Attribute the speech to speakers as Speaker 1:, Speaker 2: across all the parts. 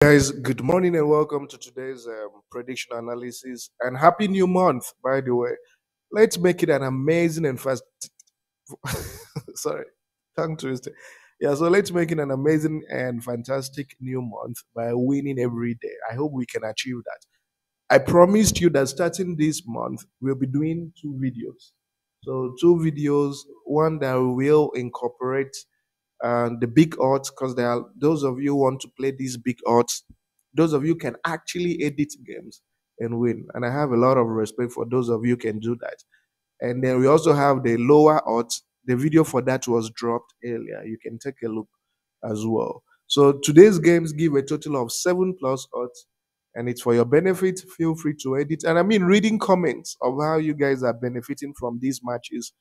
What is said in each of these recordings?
Speaker 1: Guys, good morning and welcome to today's prediction analysis. And happy new month, by the way. Let's make it an amazing and fast. Sorry, tongue twister. Yeah, so let's make it an amazing and fantastic new month by winning every day. I hope we can achieve that. I promised you that starting this month, we'll be doing two videos. So, two videos, one that will incorporate the big odds, because there are those of you who want to play these big odds. Those of you can actually edit games and win, and I have a lot of respect for those of you can do that. And then we also have the lower odds. The video for that was dropped earlier. You can take a look as well. So today's games give a total of 7 plus odds, and it's for your benefit. Feel free to edit. And I mean, reading comments of how you guys are benefiting from these matches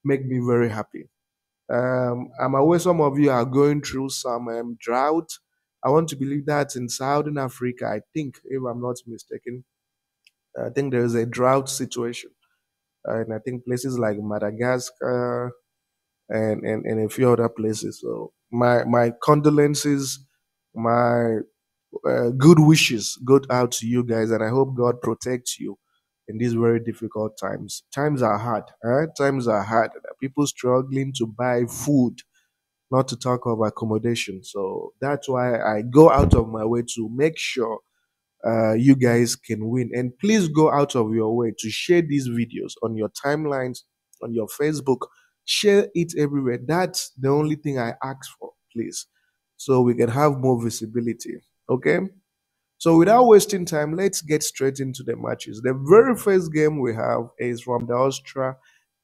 Speaker 1: make me very happy. I'm aware some of you are going through some drought. I want to believe that in Southern Africa, I think, if I'm not mistaken, I think there is a drought situation. And I think places like Madagascar and a few other places. So my condolences, my good wishes go out to you guys, and I hope God protects you in these very difficult times. Times are hard. Times are hard. There are people struggling to buy food, not to talk of accommodation. So that's why I go out of my way to make sure you guys can win. And please go out of your way to share these videos on your timelines, on your Facebook. Share it everywhere. That's the only thing I ask for, please, so we can have more visibility. Okay? So without wasting time, let's get straight into the matches. The very first game we have is from the Austria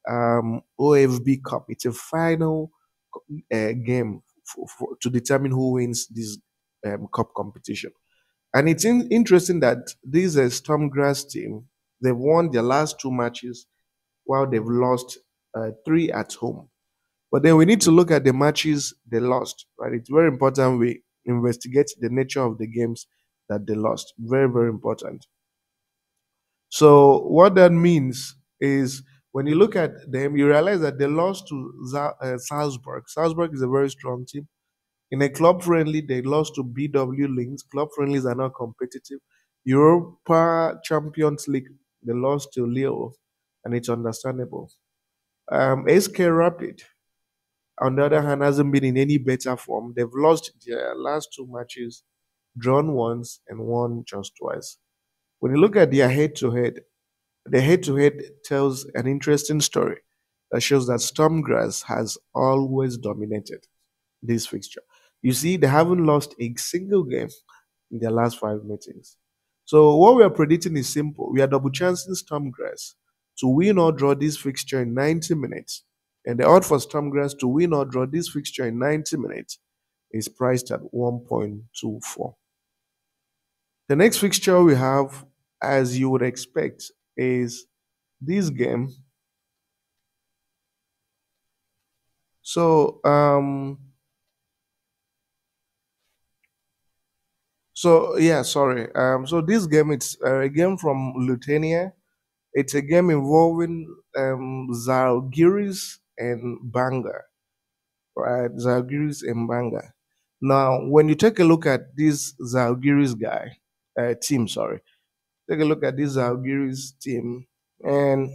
Speaker 1: OFB Cup. It's a final game to determine who wins this cup competition. And it's interesting that this Stormgrass team, they've won their last two matches while they've lost three at home. But then we need to look at the matches they lost, right? It's very important we investigate the nature of the games that they lost. Very, very important. So what that means is when you look at them, you realize that they lost to Salzburg. Salzburg is a very strong team. In a club friendly, they lost to BW Links. Club friendlies are not competitive. Europa Champions League, they lost to Lille, and it's understandable. SK Rapid, on the other hand, hasn't been in any better form. They've lost their last two matches, drawn once, and won just twice. When you look at their head to head, the head to head tells an interesting story that shows that Stormgrass has always dominated this fixture. You see, they haven't lost a single game in their last five meetings. So what we are predicting is simple. We are double chancing Stormgrass to win or draw this fixture in 90 minutes. And the odds for Stormgrass to win or draw this fixture in 90 minutes is priced at 1.24. The next fixture we have, as you would expect, is this game. So sorry. So this game, it's a game from Lithuania. It's a game involving Zalgiris and Banga, right? Zalgiris and Banga. Now, when you take a look at this Zalgiris team, sorry, take a look at this Zalgiris team, and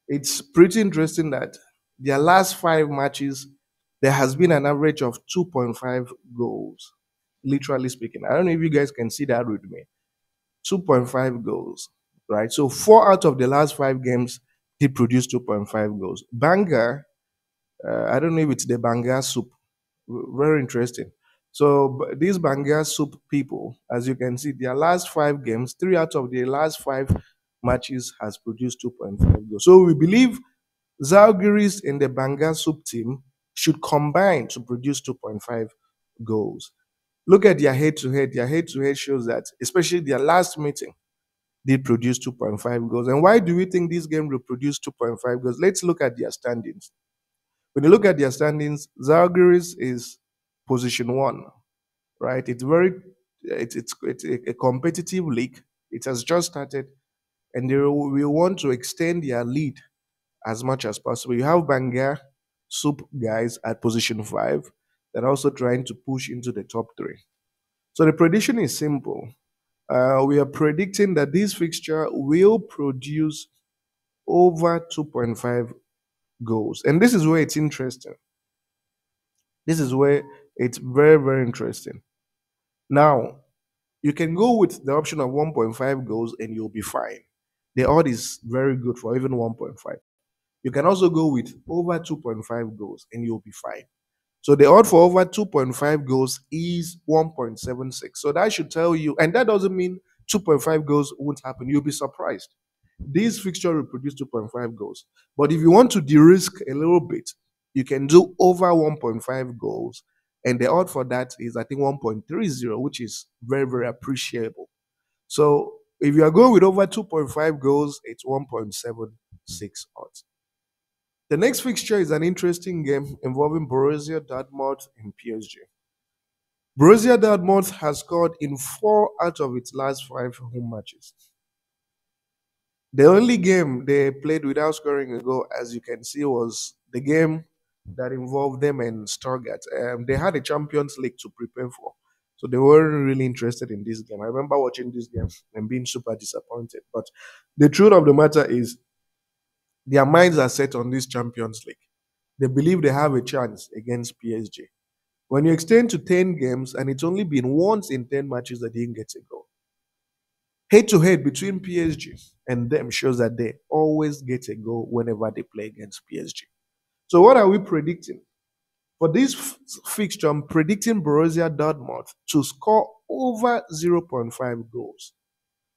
Speaker 1: it's pretty interesting that their last five matches, there has been an average of 2.5 goals, literally speaking. I don't know if you guys can see that with me. 2.5 goals, right? So four out of the last five games, he produced 2.5 goals. Banga, I don't know if it's the Banga soup. Very interesting. So these Banga soup people, as you can see, their last five games, three out of the last five matches has produced 2.5 goals. So we believe Zalgiris in the Banga soup team should combine to produce 2.5 goals. Look at their head to head. Their head to head shows that, especially their last meeting, they produced 2.5 goals. And why do we think this game will produce 2.5 goals? Let's look at their standings. When you look at their standings, Zalgiris is position one, right? It's a competitive league. It has just started, and they will want to extend their lead as much as possible. You have Banga Soup guys at position five that are also trying to push into the top three. So the prediction is simple. We are predicting that this fixture will produce over 2.5 goals. And this is where it's interesting. This is where it's very, very interesting. Now, you can go with the option of 1.5 goals and you'll be fine. The odd is very good for even 1.5. You can also go with over 2.5 goals and you'll be fine. So the odd for over 2.5 goals is 1.76. So that should tell you, and that doesn't mean 2.5 goals won't happen. You'll be surprised. This fixture will produce 2.5 goals. But if you want to de-risk a little bit, you can do over 1.5 goals. And the odd for that is, I think, 1.30, which is very, very appreciable. So if you are going with over 2.5 goals, it's 1.76 odds. The next fixture is an interesting game involving Borussia Dortmund and PSG. Borussia Dortmund has scored in 4 out of its last 5 home matches. The only game they played without scoring a goal, as you can see, was the game that involved them and Stuttgart. They had a Champions League to prepare for, so they weren't really interested in this game. I remember watching this game and being super disappointed. But the truth of the matter is, their minds are set on this Champions League. They believe they have a chance against PSG. When you extend to 10 games and it's only been once in 10 matches that they didn't get a goal, head to head between PSG and them shows that they always get a goal whenever they play against PSG. So, what are we predicting? For this fixture, I'm predicting Borussia Dortmund to score over zero point 0.5 goals.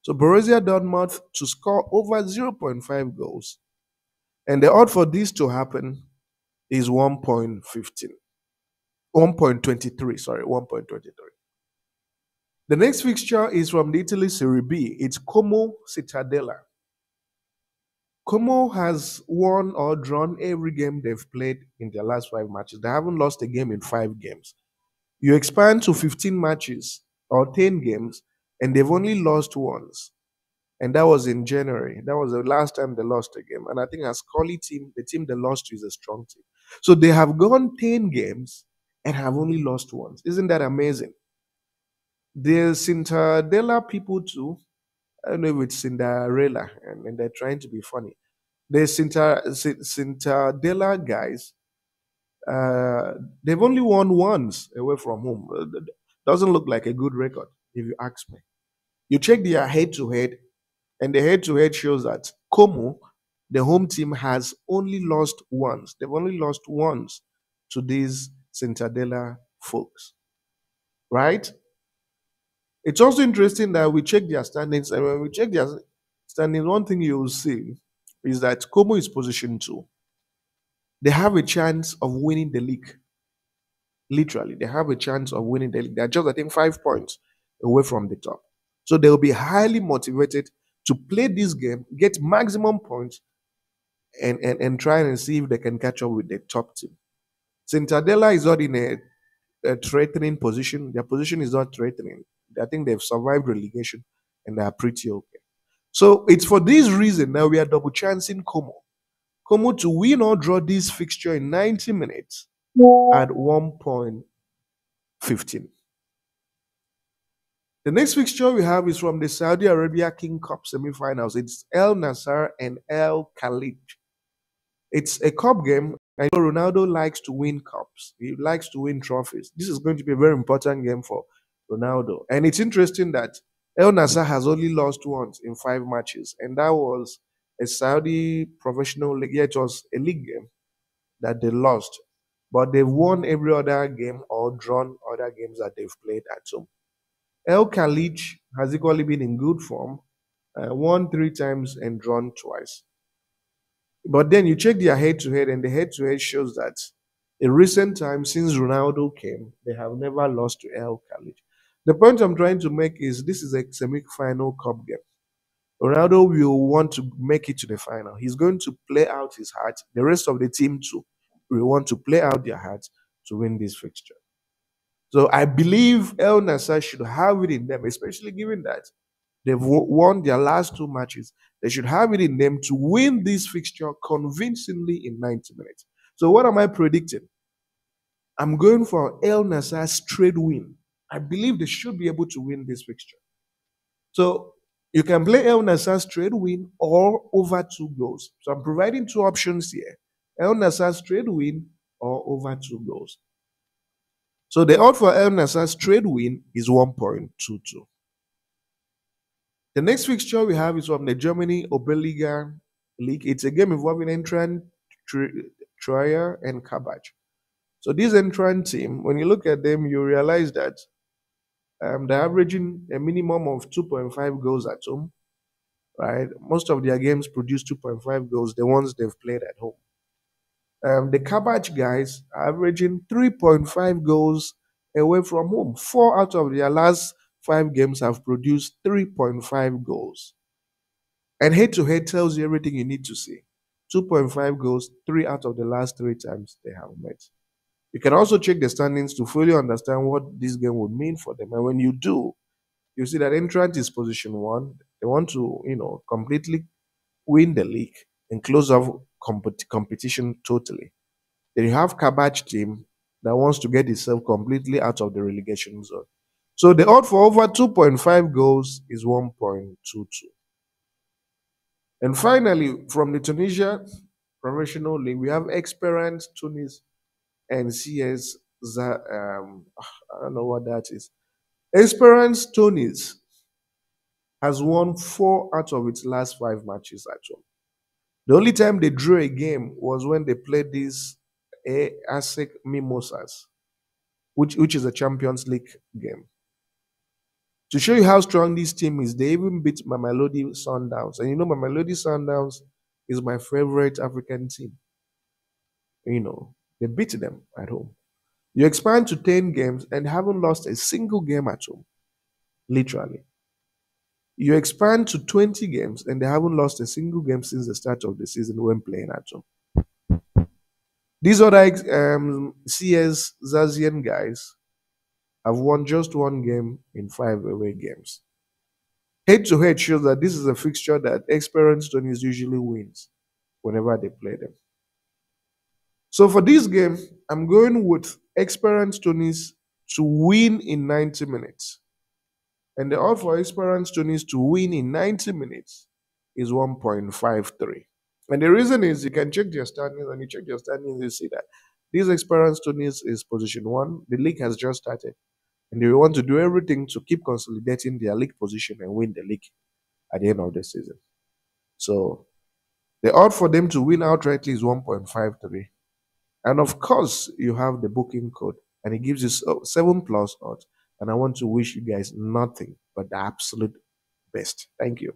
Speaker 1: So, Borussia Dortmund to score over zero point 0.5 goals. And the odd for this to happen is 1.15. 1.23, sorry, 1.23. The next fixture is from the Italy Serie B. It's Como Cittadella. Como has won or drawn every game they've played in their last 5 matches. They haven't lost a game in 5 games. You expand to 15 matches or 10 games, and they've only lost once. And that was in January. That was the last time they lost a game. And I think as Collie team, the team they lost to is a strong team. So they have gone 10 games and have only lost once. Isn't that amazing? The Cinderella people too. I don't know if it's Cinderella, and they're trying to be funny. The Cinderella guys, they've only won once away from home. Doesn't look like a good record, if you ask me. You check their head to head, and the head to head shows that Como, the home team, has only lost once. They've only lost once to these Cinderella folks, right? It's also interesting that we check their standings, and when we check their standings, one thing you will see is that Como is position 2. They have a chance of winning the league. Literally, they have a chance of winning the league. They're just, I think, 5 points away from the top. So they'll be highly motivated to play this game, get maximum points, and try and see if they can catch up with the top team. Cintadella is not in a threatening position. Their position is not threatening. I think they've survived relegation and they are pretty okay. So it's for this reason now we are double chancing Como. Como to win or draw this fixture in 90 minutes at 1.15. The next fixture we have is from the Saudi Arabia King Cup semifinals. It's El Nassr and El Khalid. It's a cup game. I know Ronaldo likes to win cups. He likes to win trophies. This is going to be a very important game for Ronaldo. And it's interesting that El Nassr has only lost once in 5 matches, and that was a Saudi professional league. Yeah, it was a league game that they lost, but they've won every other game or drawn other games that they've played at home. El Khalid has equally been in good form, won 3 times and drawn twice. But then you check their head to head, and the head to head shows that in recent times, since Ronaldo came, they have never lost to El Khalid. The point I'm trying to make is this is a semi-final cup game. Ronaldo will want to make it to the final. He's going to play out his heart. The rest of the team too will want to play out their hearts to win this fixture. So I believe El Nassr should have it in them, especially given that they've won their last 2 matches. They should have it in them to win this fixture convincingly in 90 minutes. So what am I predicting? I'm going for El Nassr straight win. I believe they should be able to win this fixture. So you can play El Nassr straight win or over 2 goals. So I'm providing two options here: El Nassr straight win or over 2 goals. So the odd for El Nassr straight win is 1.22. The next fixture we have is from the Germany Oberliga League. It's a game involving Eintracht Trier and Kabach. So this Eintracht team, when you look at them, you realize that they're averaging a minimum of 2.5 goals at home, right? Most of their games produce 2.5 goals, the ones they've played at home. The Kabach guys are averaging 3.5 goals away from home. 4 out of their last 5 games have produced 3.5 goals. And head to head tells you everything you need to see. 2.5 goals, 3 out of the last 3 times they have met. You can also check the standings to fully understand what this game would mean for them. And when you do, you see that Eintracht is position one. They want to, completely win the league and close off competition totally. Then you have Kabach team that wants to get itself completely out of the relegation zone. So the odd for over 2.5 goals is 1.22. And finally, from the Tunisia Professional League, we have Experience Tunis and CS. I don't know what that is. Esperance Tunis has won 4 out of its last 5 matches at home. The only time they drew a game was when they played these ASEC Mimosas, which is a Champions League game. To show you how strong this team is, they even beat Mamelodi Sundowns. And Mamelodi Sundowns is my favorite African team. They beat them at home. You expand to 10 games and haven't lost a single game at home, literally. You expand to 20 games and they haven't lost a single game since the start of the season when playing at home. These other CS Zazian guys have won just 1 game in 5 away games. Head to head shows that this is a fixture that experienced Tunis usually wins whenever they play them. So for this game, I'm going with experienced Tunis to win in 90 minutes. And the odd for experienced Tunis to win in 90 minutes is 1.53. And the reason is you can check their standings, and you check their standings, you see that this experienced Tunis is position one. The league has just started. And they want to do everything to keep consolidating their league position and win the league at the end of the season. So the odd for them to win outrightly is 1.53. And of course, you have the booking code, and it gives you 7 plus odds. And I want to wish you guys nothing but the absolute best. Thank you.